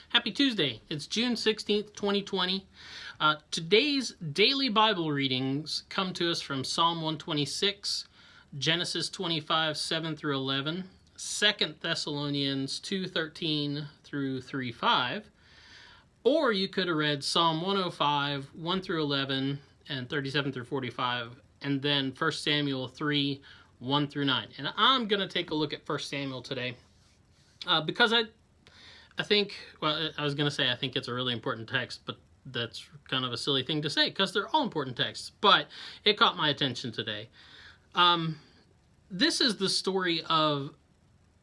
Happy Tuesday. It's June 16th, 2020. Today's daily Bible readings come to us from Psalm 126, Genesis 25, 7 through 11, 2 Thessalonians 2:13 through 3:5, or you could have read Psalm 105, 1 through 11, and 37 through 45, and then 1 Samuel 3, 1 through 9. And I'm going to take a look at 1 Samuel today because I think, well, I was going to say I think it's a really important text, but that's kind of a silly thing to say because they're all important texts, but it caught my attention today. This is the story of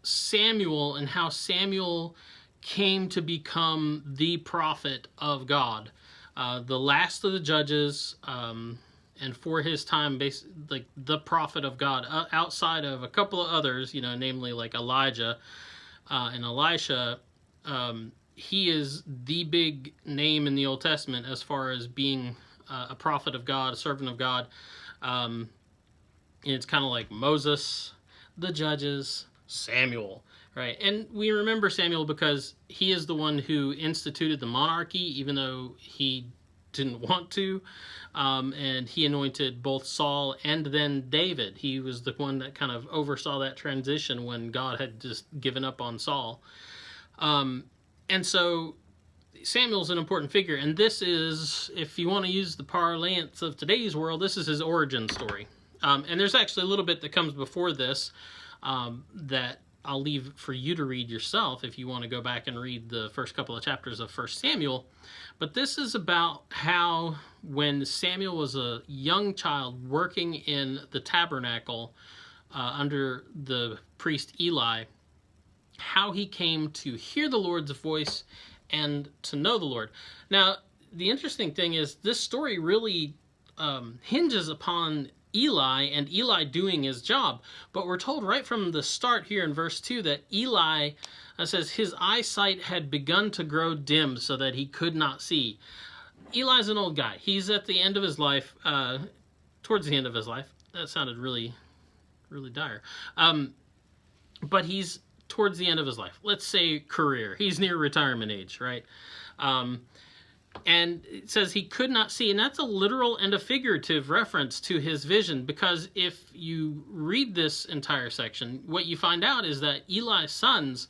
Samuel and how Samuel came to become the prophet of God, the last of the judges, and for his time, like the prophet of God, outside of a couple of others, namely like Elijah and Elisha. He is the big name in the Old Testament as far as being a prophet of God, a servant of God. And it's kind of like Moses, the judges, Samuel, right? And we remember Samuel because he is the one who instituted the monarchy, even though he didn't want to. And he anointed both Saul and then David. He was the one that kind of oversaw that transition when God had just given up on Saul. And so Samuel's an important figure, and this is, if you want to use the parlance of today's world, this is his origin story. And there's actually a little bit that comes before this that I'll leave for you to read yourself if you want to go back and read the first couple of chapters of 1 Samuel. But this is about how when Samuel was a young child working in the tabernacle under the priest Eli, how he came to hear the Lord's voice and to know the Lord. Now, the interesting thing is this story really hinges upon Eli and Eli doing his job. But we're told right from the start here in verse 2 that Eli says his eyesight had begun to grow dim so that he could not see. Eli's an old guy. He's at the end of his life, towards the end of his life. That sounded really, really dire. But he's towards the end of his life. Let's say career. He's near retirement age, right? And it says he could not see, and that's a literal and a figurative reference to his vision, because if you read this entire section, what you find out is that Eli's sons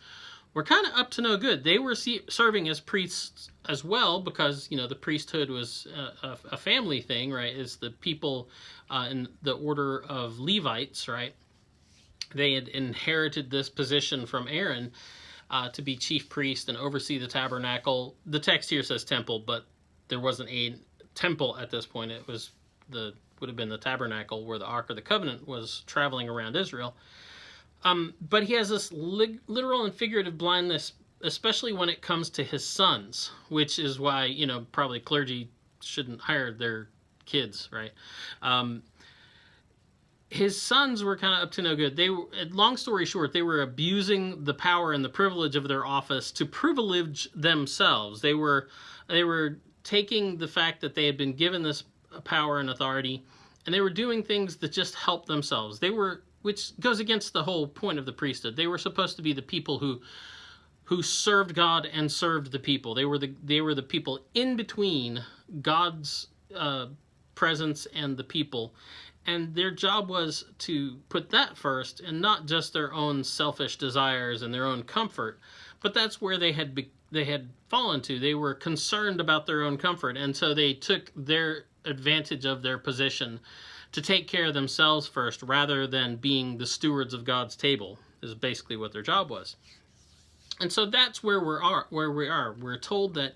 were kind of up to no good. They were serving as priests as well, because, the priesthood was a family thing, right? It's the people in the order of Levites, right? They had inherited this position from Aaron to be chief priest and oversee the tabernacle. The text here says temple, but there wasn't a temple at this point. It was would have been the tabernacle where the Ark of the Covenant was traveling around Israel. But he has this literal and figurative blindness, especially when it comes to his sons, which is why, probably clergy shouldn't hire their kids, right? His sons were kind of up to no good. Long story short, they were abusing the power and the privilege of their office to privilege themselves. They were taking the fact that they had been given this power and authority, and they were doing things that just helped themselves. Which goes against the whole point of the priesthood. They were supposed to be the people who served God and served the people. They were the people in between God's presence and the people. And their job was to put that first and not just their own selfish desires and their own comfort. But that's where they had fallen to. They were concerned about their own comfort. And so they took their advantage of their position to take care of themselves first rather than being the stewards of God's table, is basically what their job was. And so that's where we are. We're told that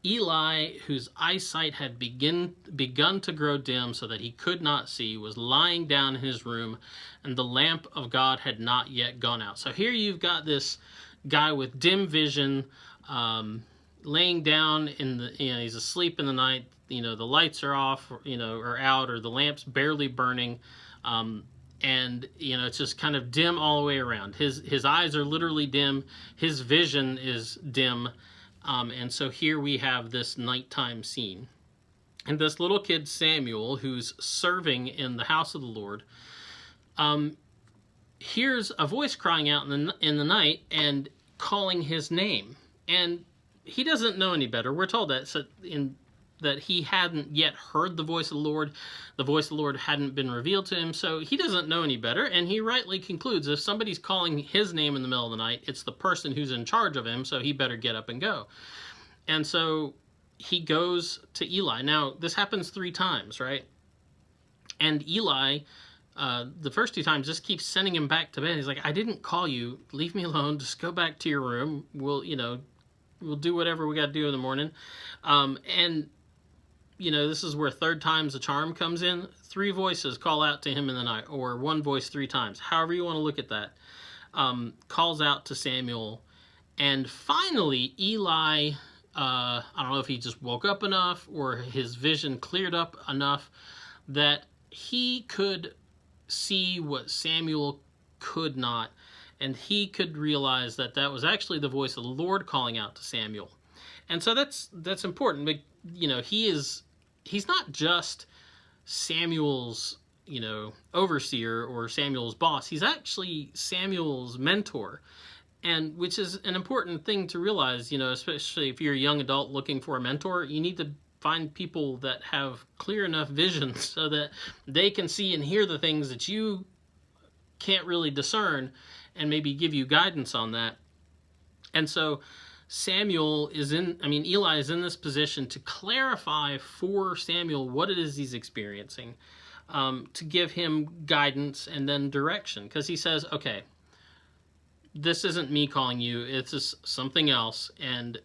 Eli, whose eyesight had begun to grow dim so that he could not see, was lying down in his room, and the lamp of God had not yet gone out. So here you've got this guy with dim vision, laying down he's asleep in the night. The lights are off, or out, or the lamp's barely burning, and it's just kind of dim all the way around. His eyes are literally dim. His vision is dim. And so here we have this nighttime scene. And this little kid, Samuel, who's serving in the house of the Lord, hears a voice crying out in the night and calling his name. And he doesn't know any better. We're told that he hadn't yet heard the voice of the Lord. The voice of the Lord hadn't been revealed to him, so he doesn't know any better, and he rightly concludes if somebody's calling his name in the middle of the night, it's the person who's in charge of him, so he better get up and go. And so he goes to Eli. Now, this happens 3 times, right? And Eli, the first 2 times, just keeps sending him back to bed. He's like, I didn't call you. Leave me alone. Just go back to your room. We'll do whatever we got to do in the morning. And this is where 3rd time's the charm comes in. 3 voices call out to him in the night, or 1 voice 3 times. However you want to look at that. Calls out to Samuel. And finally, Eli, I don't know if he just woke up enough or his vision cleared up enough that he could see what Samuel could not. And he could realize that that was actually the voice of the Lord calling out to Samuel. And so that's important. But, he's not just Samuel's, overseer or Samuel's boss. He's actually Samuel's mentor. And which is an important thing to realize, especially if you're a young adult looking for a mentor, you need to find people that have clear enough vision so that they can see and hear the things that you can't really discern and maybe give you guidance on that. And so Eli is in this position to clarify for Samuel what it is he's experiencing, to give him guidance and then direction. Because he says, okay, this isn't me calling you, it's just something else, and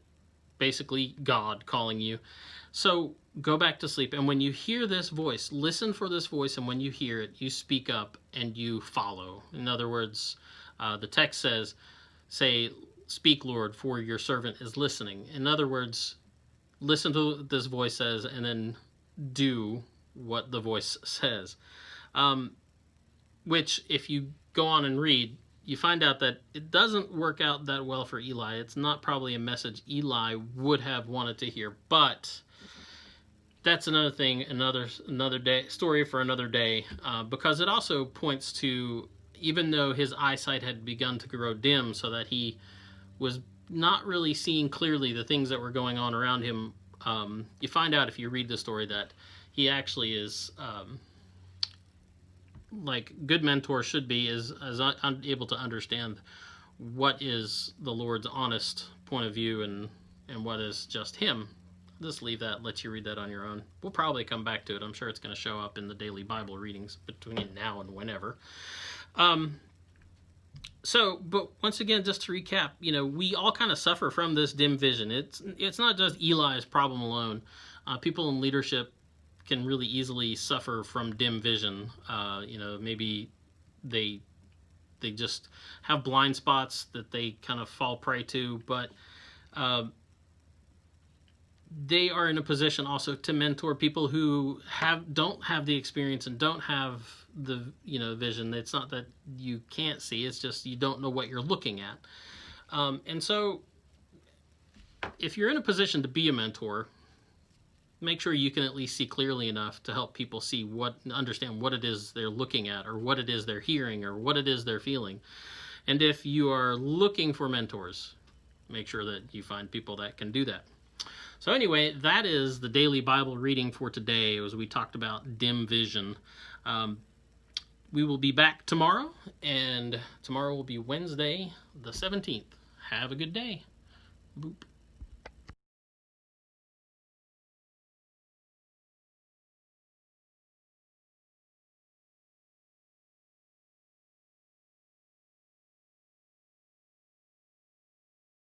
basically God calling you. So go back to sleep, and when you hear this voice, listen for this voice, and when you hear it, you speak up and you follow. In other words, the text says, say, speak, Lord, for your servant is listening. In other words, listen to what this voice says, and then do what the voice says. Which, if you go on and read, you find out that it doesn't work out that well for Eli. It's not probably a message Eli would have wanted to hear, but that's another thing, another day, story for another day, because it also points to, even though his eyesight had begun to grow dim so that he was not really seeing clearly the things that were going on around him, you find out if you read the story that he actually is, like good mentors should be, is able to understand what is the Lord's honest point of view and what is just him. Just leave that, let you read that on your own. We'll probably come back to it. I'm sure it's going to show up in the daily Bible readings between now and whenever. But once again, just to recap, we all kind of suffer from this dim vision. It's not just Eli's problem alone. People in leadership can really easily suffer from dim vision. Maybe they just have blind spots that they kind of fall prey to, but they are in a position also to mentor people who don't have the experience and don't have the vision. It's not that you can't see, it's just you don't know what you're looking at. And so if you're in a position to be a mentor, make sure you can at least see clearly enough to help people understand what it is they're looking at, or what it is they're hearing, or what it is they're feeling. And if you are looking for mentors, make sure that you find people that can do that. So anyway, that is the daily Bible reading for today, as we talked about dim vision. We will be back tomorrow, and tomorrow will be Wednesday the 17th. Have a good day. Boop.